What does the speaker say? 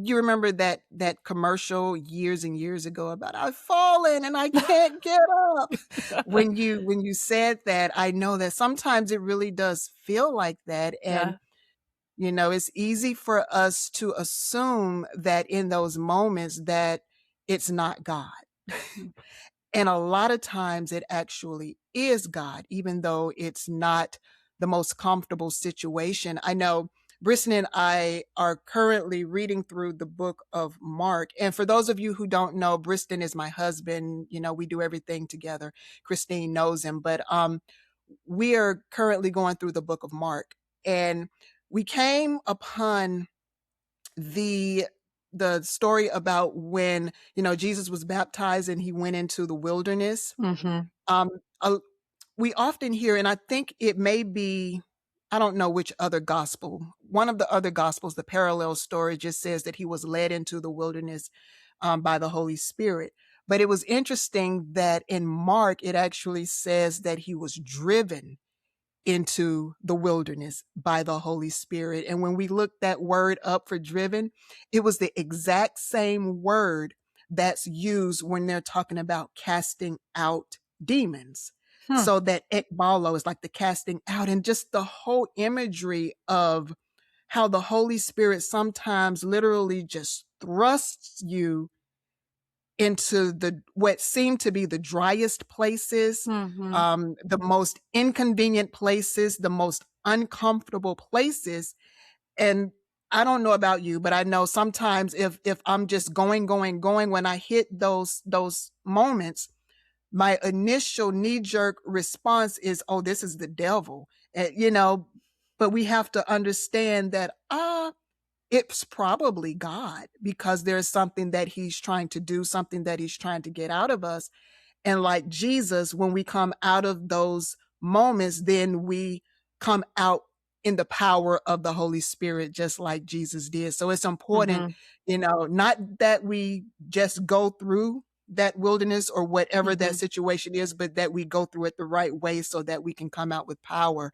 you remember that commercial years and years ago about "I've fallen and I can't get up." When you said that, I know that sometimes it really does feel like that, and, Yeah. it's easy for us to assume that in those moments that it's not God. Mm. And a lot of times it actually is God, even though it's not the most comfortable situation. I know Briston and I are currently reading through the book of Mark. And for those of you who don't know, Briston is my husband. We do everything together. Christine knows him, but we are currently going through the book of Mark. And we came upon the the story about when, Jesus was baptized and he went into the wilderness. Mhm. Um, uh, we often hear, and I think it may be, I don't know which other gospel, one of the other gospels, the parallel story just says that he was led into the wilderness by the Holy Spirit. But it was interesting that in Mark, it actually says that he was driven into the wilderness by the Holy Spirit. And when we looked that word up for driven, it was the exact same word that's used when they're talking about casting out demons. Hmm. So that ekbalo is like the casting out, and just the whole imagery of how the Holy Spirit sometimes literally just thrusts you into the what seemed to be the driest places, Mhm. the most inconvenient places, the most uncomfortable places. And I don't know about you, but I know sometimes if I'm just going, when I hit those moments, my initial knee-jerk response is, "Oh, this is the devil." But we have to understand that it's probably God, because there's something that he's trying to do, something that he's trying to get out of us. And like Jesus, when we come out of those moments, then we come out in the power of the Holy Spirit, just like Jesus did. So it's important, Mhm. not that we just go through that wilderness or whatever that Mhm. situation is, but that we go through it the right way so that we can come out with power